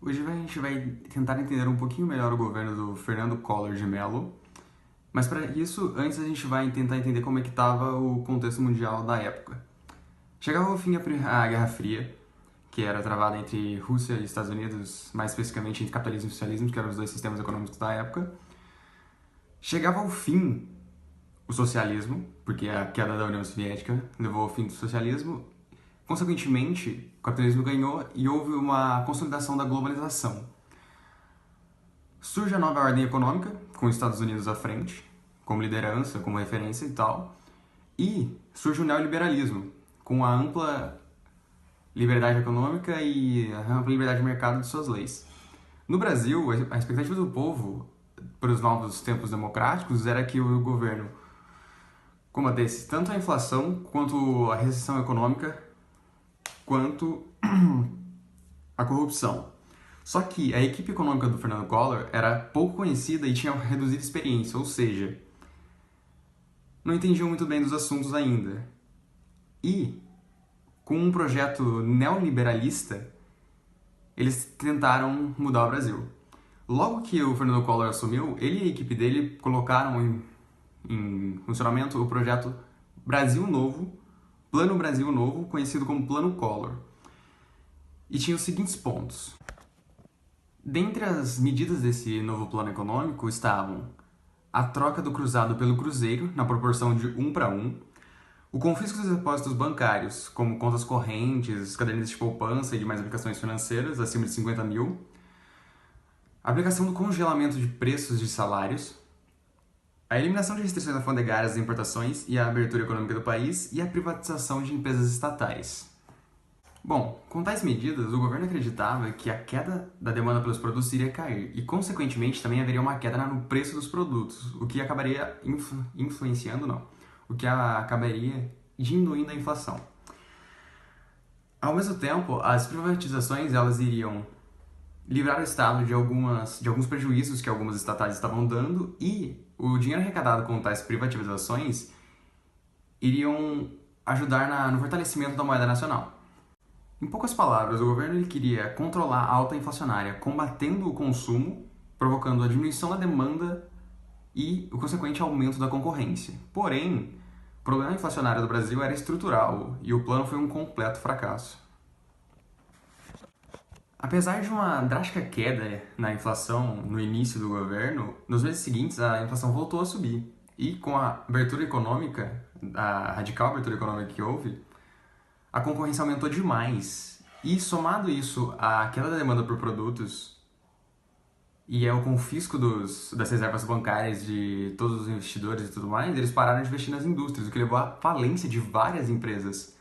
Hoje a gente vai tentar entender um pouquinho melhor o governo do Fernando Collor de Mello, mas para isso, antes a gente vai tentar entender como é que estava o contexto mundial da época. Chegava ao fim a Guerra Fria, que era travada entre Rússia e Estados Unidos, mais especificamente entre capitalismo e socialismo, que eram os dois sistemas econômicos da época. Chegava ao fim o socialismo, porque a queda da União Soviética levou ao fim do socialismo. Consequentemente, o capitalismo ganhou e houve uma consolidação da globalização. Surge a nova ordem econômica, com os Estados Unidos à frente, como liderança, como referência e tal. E surge o neoliberalismo, com a ampla liberdade econômica e a ampla liberdade de mercado de suas leis. No Brasil, a expectativa do povo para os novos tempos democráticos era que o governo combatesse tanto a inflação, quanto a recessão econômica, quanto a corrupção. Só que a equipe econômica do Fernando Collor era pouco conhecida e tinha reduzida experiência, ou seja, não entendiam muito bem dos assuntos ainda. E, com um projeto neoliberalista, eles tentaram mudar o Brasil. Logo que o Fernando Collor assumiu, ele e a equipe dele colocaram em funcionamento o projeto Brasil Novo, Plano Brasil Novo, conhecido como Plano Collor. E tinha os seguintes pontos. Dentre as medidas desse novo plano econômico estavam a troca do cruzado pelo cruzeiro, na proporção de 1:1, o confisco dos depósitos bancários, como contas correntes, cadernetas de poupança e demais aplicações financeiras acima de 50 mil, a aplicação do congelamento de preços de salários, a eliminação de restrições alfandegárias às importações e a abertura econômica do país e a privatização de empresas estatais. Bom, com tais medidas, o governo acreditava que a queda da demanda pelos produtos iria cair e, consequentemente, também haveria uma queda no preço dos produtos, o que acabaria acabaria diminuindo a inflação. Ao mesmo tempo, as privatizações elas iriam livrar o Estado de alguns prejuízos que algumas estatais estavam dando e o dinheiro arrecadado com tais privatizações iriam ajudar no fortalecimento da moeda nacional. Em poucas palavras, o governo ele queria controlar a alta inflacionária, combatendo o consumo, provocando a diminuição da demanda e o consequente aumento da concorrência. Porém, o problema inflacionário do Brasil era estrutural e o plano foi um completo fracasso. Apesar de uma drástica queda na inflação no início do governo, nos meses seguintes a inflação voltou a subir. E com a abertura econômica, a radical abertura econômica que houve, a concorrência aumentou demais. E somado isso à queda da demanda por produtos e ao confisco das reservas bancárias de todos os investidores e tudo mais, eles pararam de investir nas indústrias, o que levou à falência de várias empresas.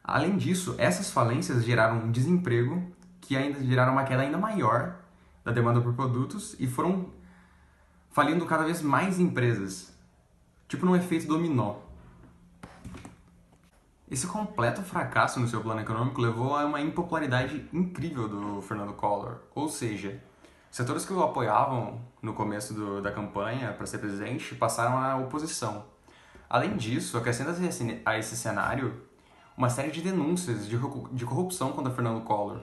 Além disso, essas falências geraram um desemprego que ainda geraram uma queda ainda maior da demanda por produtos e foram falindo cada vez mais empresas, tipo num efeito dominó. Esse completo fracasso no seu plano econômico levou a uma impopularidade incrível do Fernando Collor, ou seja, setores que o apoiavam no começo da campanha para ser presidente passaram à oposição. Além disso, acrescenta a esse cenário uma série de denúncias de corrupção contra Fernando Collor,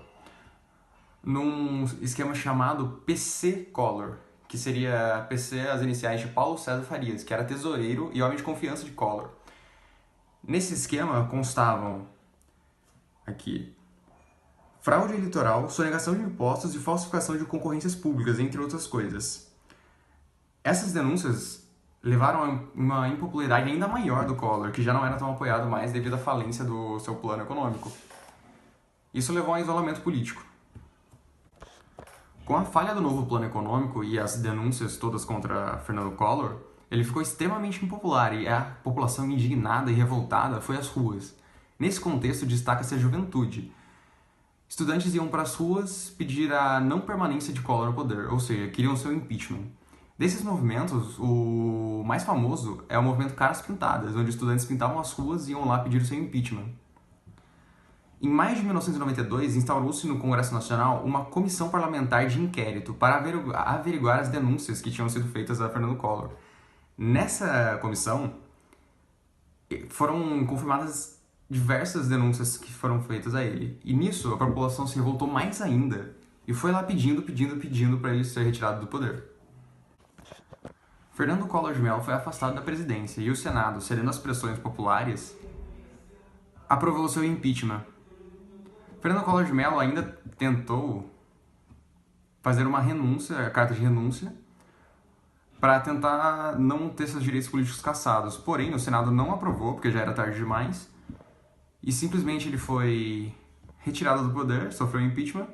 num esquema chamado PC Collor, que seria PC as iniciais de Paulo César Farias, que era tesoureiro e homem de confiança de Collor. Nesse esquema constavam aqui fraude eleitoral, sonegação de impostos e falsificação de concorrências públicas, entre outras coisas. Essas denúncias levaram a uma impopularidade ainda maior do Collor, que já não era tão apoiado mais devido à falência do seu plano econômico. Isso levou a um isolamento político. Com a falha do novo plano econômico e as denúncias todas contra Fernando Collor, ele ficou extremamente impopular e a população indignada e revoltada foi às ruas. Nesse contexto, destaca-se a juventude. Estudantes iam para as ruas pedir a não permanência de Collor no poder, ou seja, queriam seu impeachment. Desses movimentos, o mais famoso é o movimento Caras Pintadas, onde estudantes pintavam as ruas e iam lá pedir o seu impeachment. Em maio de 1992, instaurou-se no Congresso Nacional uma comissão parlamentar de inquérito para averiguar as denúncias que tinham sido feitas a Fernando Collor. Nessa comissão, foram confirmadas diversas denúncias que foram feitas a ele. E nisso, a população se revoltou mais ainda e foi lá pedindo para ele ser retirado do poder. Fernando Collor de Mello foi afastado da presidência e o Senado, cedendo às pressões populares, aprovou seu impeachment. Fernando Collor de Mello ainda tentou fazer uma renúncia, a carta de renúncia, para tentar não ter seus direitos políticos cassados. Porém, o Senado não aprovou, porque já era tarde demais, e simplesmente ele foi retirado do poder, sofreu impeachment,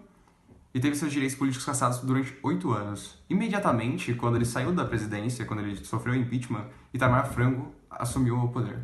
e teve seus direitos políticos cassados durante 8 anos. Imediatamente, quando ele saiu da presidência, quando ele sofreu impeachment, Itamar Franco assumiu o poder.